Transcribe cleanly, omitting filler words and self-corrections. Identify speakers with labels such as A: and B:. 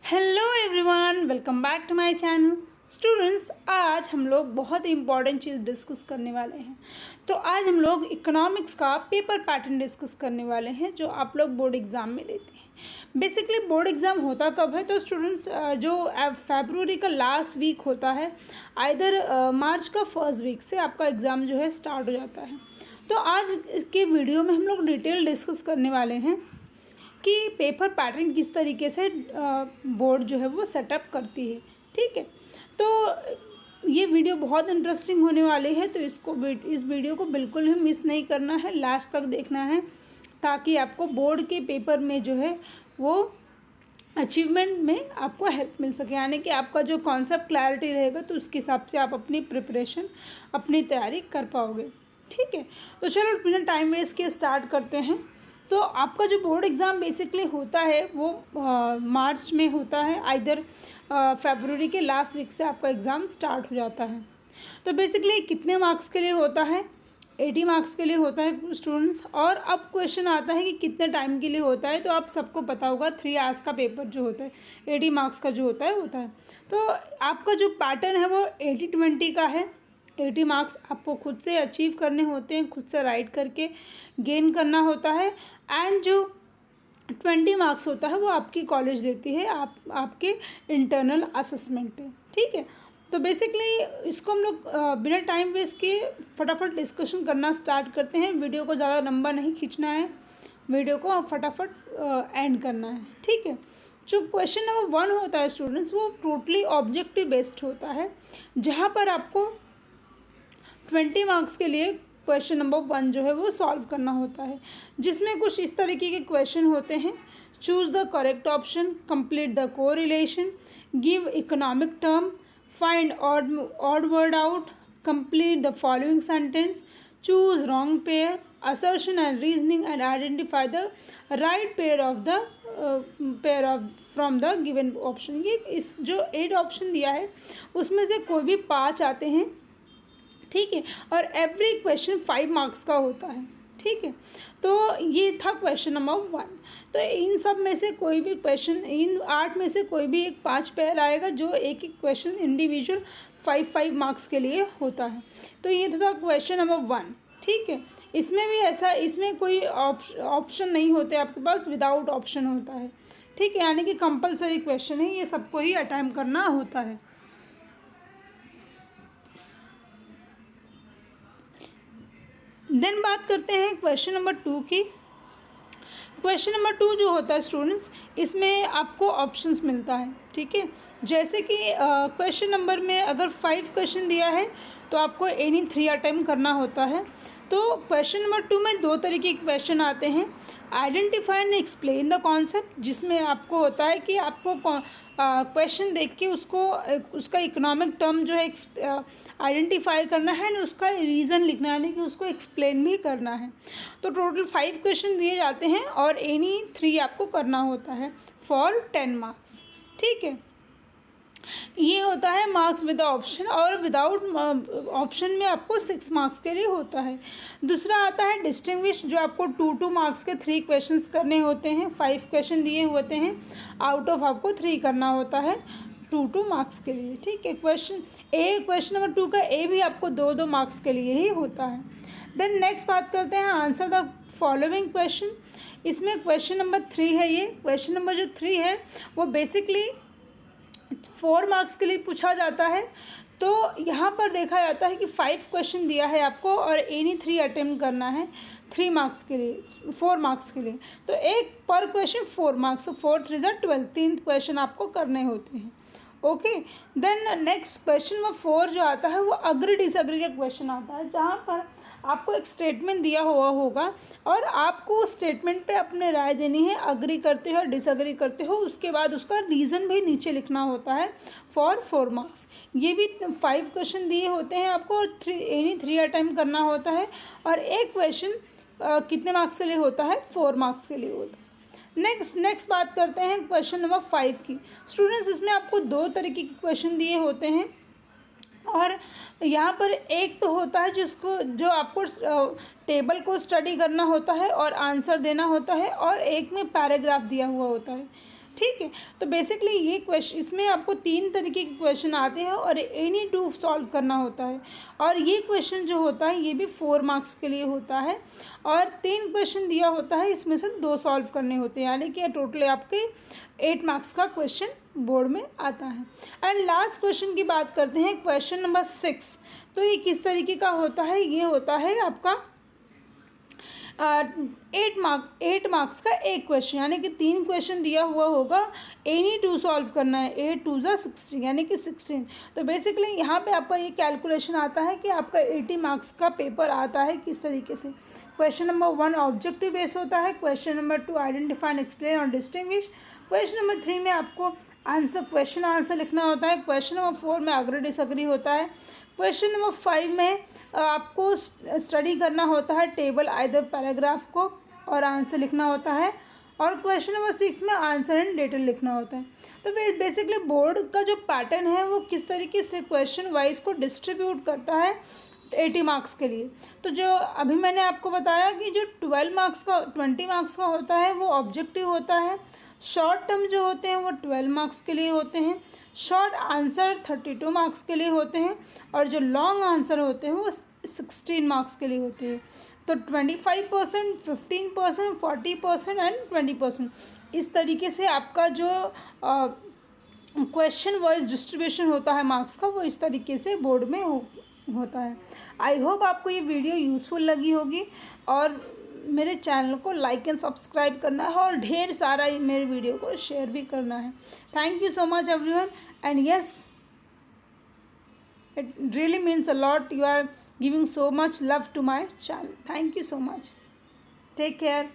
A: Hello everyone, welcome back to my channel. Students, आज हम लोग बहुत ही इंपॉर्टेंट चीज़ डिस्कस करने वाले हैं। तो आज हम लोग इकोनॉमिक्स का पेपर पैटर्न डिस्कस करने वाले हैं जो आप लोग बोर्ड एग्ज़ाम में देते हैं। बेसिकली बोर्ड एग्ज़ाम होता कब है? तो स्टूडेंट्स जो फरवरी का लास्ट वीक होता है, आइदर मार्च का फर्स्ट वीक से आपका एग्ज़ाम जो है स्टार्ट हो जाता है। तो आज के वीडियो में हम लोग डिटेल डिस्कस करने वाले हैं कि पेपर पैटर्न किस तरीके से बोर्ड जो है वो सेटअप करती है। ठीक है, तो ये वीडियो बहुत इंटरेस्टिंग होने वाली है, तो इस वीडियो को बिल्कुल भी मिस नहीं करना है, लास्ट तक देखना है ताकि आपको बोर्ड के पेपर में जो है वो अचीवमेंट में आपको हेल्प मिल सके, यानी कि आपका जो कॉन्सेप्ट क्लैरिटी रहेगा तो उसके हिसाब से आप अपनी प्रिपरेशन, अपनी तैयारी कर पाओगे। ठीक है, तो चलो बिना टाइम वेस्ट किए स्टार्ट करते हैं। तो आपका जो बोर्ड एग्ज़ाम बेसिकली होता है वो मार्च में होता है, आइदर फरवरी के लास्ट वीक से आपका एग्ज़ाम स्टार्ट हो जाता है। तो बेसिकली कितने मार्क्स के लिए होता है? 80 मार्क्स के लिए होता है स्टूडेंट्स। और अब क्वेश्चन आता है कि कितने टाइम के लिए होता है, तो आप सबको पता होगा 3 आवर्स का पेपर जो होता है 80 मार्क्स का जो होता है। तो आपका जो पैटर्न है वो 80-20 का है। 80 मार्क्स आपको खुद से अचीव करने होते हैं, खुद से राइट करके गेन करना होता है। एंड जो 20 मार्क्स होता है वो आपकी कॉलेज देती है आपके इंटरनल असेसमेंट पे। ठीक है, तो बेसिकली इसको हम लोग बिना टाइम वेस्ट किए फटाफट डिस्कशन करना स्टार्ट करते हैं। वीडियो को ज़्यादा लंबा नहीं खींचना है, वीडियो को फटाफट एंड करना है। ठीक है, जो क्वेश्चन नंबर 1 होता है स्टूडेंट्स, वो टोटली ऑब्जेक्टिव बेस्ड होता है, जहाँ पर आपको 20 मार्क्स के लिए क्वेश्चन नंबर 1 जो है वो सॉल्व करना होता है, जिसमें कुछ इस तरीके के क्वेश्चन होते हैं। Choose the correct option, complete the correlation, give economic term, find odd word out, complete the following sentence, choose wrong pair, assertion and reasoning and identify the right pair of from the given option. ये इस जो 8 option दिया है उसमें से कोई भी 5 आते हैं। ठीक है, और एवरी क्वेश्चन 5 मार्क्स का होता है। ठीक है, तो ये था क्वेश्चन नंबर 1। तो इन सब में से कोई भी क्वेश्चन, इन 8 में से कोई भी एक 5 पेयर आएगा, जो एक एक क्वेश्चन इंडिविजुअल 5 मार्क्स के लिए होता है। तो ये था क्वेश्चन नंबर 1। ठीक है, इसमें भी ऐसा, इसमें कोई ऑप्शन नहीं होते आपके पास, विदाउट ऑप्शन होता है। ठीक है, यानी कि कंपलसरी क्वेश्चन है, ये सबको ही अटेम्प्ट करना होता है। देन बात करते हैं क्वेश्चन नंबर 2 की। क्वेश्चन नंबर 2 जो होता है स्टूडेंट्स, इसमें आपको ऑप्शंस मिलता है। ठीक है, जैसे कि क्वेश्चन नंबर में अगर 5 क्वेश्चन दिया है तो आपको एनी 3 अटेम्प्ट करना होता है। तो क्वेश्चन नंबर 2 में 2 तरीके के क्वेश्चन आते हैं। Identify and explain the concept, जिसमें आपको होता है कि आपको क्वेश्चन देख के उसका इकोनॉमिक टर्म जो है आइडेंटिफाई करना है ना, उसका रीज़न लिखना है, यानी कि उसको एक्सप्लेन भी करना है। तो टोटल 5 क्वेश्चन दिए जाते हैं और एनी 3 आपको करना होता है फॉर 10 मार्क्स। ठीक है, ये होता है मार्क्स विद ऑप्शन, और विदाउट ऑप्शन में आपको 6 मार्क्स के लिए होता है। दूसरा आता है डिस्टिंग्विश, जो आपको 2 मार्क्स के 3 क्वेश्चंस करने होते हैं। 5 क्वेश्चन दिए होते हैं, आउट ऑफ आपको 3 करना होता है 2 मार्क्स के लिए। ठीक है, क्वेश्चन नंबर 2 का ए भी आपको 2 मार्क्स के लिए ही होता है। देन नेक्स्ट बात करते हैं आंसर द फॉलोइंग क्वेश्चन। इसमें क्वेश्चन नंबर 3 है। ये क्वेश्चन नंबर जो 3 है वो बेसिकली 4 मार्क्स के लिए पूछा जाता है। तो यहाँ पर देखा जाता है कि 5 क्वेश्चन दिया है आपको और एनी 3 अटेम्प्ट करना है 3 मार्क्स के लिए, 4 मार्क्स के लिए। तो एक पर क्वेश्चन 4 मार्क्स, 4 3 12, 3 क्वेश्चन आपको करने होते हैं। Okay, then next question number 4 जो आता है वो अग्री डिसअग्री का क्वेश्चन आता है, जहाँ पर आपको एक स्टेटमेंट दिया हुआ होगा और आपको उस स्टेटमेंट पे अपने राय देनी है, अग्री करते हो डिसअग्री करते हो, उसके बाद उसका रीज़न भी नीचे लिखना होता है फॉर 4 मार्क्स। ये भी 5 क्वेश्चन दिए होते हैं आपको और एनी 3 अटेम्प्ट करना होता है, और एक क्वेश्चन कितने मार्क्स के लिए होता है? 4 मार्क्स के लिए होता है। नेक्स्ट बात करते हैं क्वेश्चन नंबर 5 की। स्टूडेंट्स, इसमें आपको 2 तरीके के क्वेश्चन दिए होते हैं, और यहाँ पर एक तो होता है जो आपको टेबल को स्टडी करना होता है और आंसर देना होता है, और एक में पैराग्राफ दिया हुआ होता है। ठीक है। तो बेसिकली ये क्वेश्चन, इसमें आपको 3 तरीके के क्वेश्चन आते हैं और एनी टू सॉल्व करना होता है। और ये क्वेश्चन जो होता है ये भी 4 मार्क्स के लिए होता है और 3 क्वेश्चन दिया होता है, इसमें से 2 सॉल्व करने होते हैं, यानी कि टोटली आपके 8 मार्क्स का क्वेश्चन बोर्ड में आता है। एंड लास्ट क्वेश्चन की बात करते हैं, क्वेश्चन नंबर 6। तो ये किस तरीके का होता है, ये होता है आपका 8 मार्क्स का एक क्वेश्चन, यानी कि 3 क्वेश्चन दिया हुआ होगा, एनी टू सॉल्व करना है, 8 2 जा 16 यानी कि 16। तो बेसिकली यहाँ पे आपका ये कैलकुलेशन आता है कि आपका 80 मार्क्स का पेपर आता है किस तरीके से। क्वेश्चन नंबर 1 ऑब्जेक्टिव बेस होता है, question number 2 identify and explain और डिस्टिंग्विश, क्वेश्चन नंबर 3 में आपको क्वेश्चन आंसर लिखना होता है, क्वेश्चन नंबर 4 में अग्री डिसअग्री होता है, क्वेश्चन नंबर 5 में आपको स्टडी करना होता है टेबल आइदर पैराग्राफ को और आंसर लिखना होता है, और क्वेश्चन नंबर 6 में आंसर एंड डिटेल लिखना होता है। तो बेसिकली बोर्ड का जो पैटर्न है वो किस तरीके से क्वेश्चन वाइज को डिस्ट्रीब्यूट करता है 80 मार्क्स के लिए। तो जो अभी मैंने आपको बताया कि जो 20 मार्क्स का होता है वो ऑब्जेक्टिव होता है, शॉर्ट टर्म जो होते हैं वो 12 मार्क्स के लिए होते हैं, शॉर्ट आंसर 32 मार्क्स के लिए होते हैं, और जो लॉन्ग आंसर होते हैं वो 16 मार्क्स के लिए होते हैं। तो 25%, 15%, 40% एंड 20%, इस तरीके से आपका जो क्वेश्चन वाइज डिस्ट्रीब्यूशन होता है मार्क्स का, वो इस तरीके से बोर्ड में होता है। आई होप आपको ये वीडियो यूज़फुल लगी होगी, और मेरे चैनल को लाइक एंड सब्सक्राइब करना है और ढेर सारा मेरे वीडियो को शेयर भी करना है। Thank you so much everyone, and yes, it really means a lot. You are giving so much love to my channel. Thank you so much. Take care.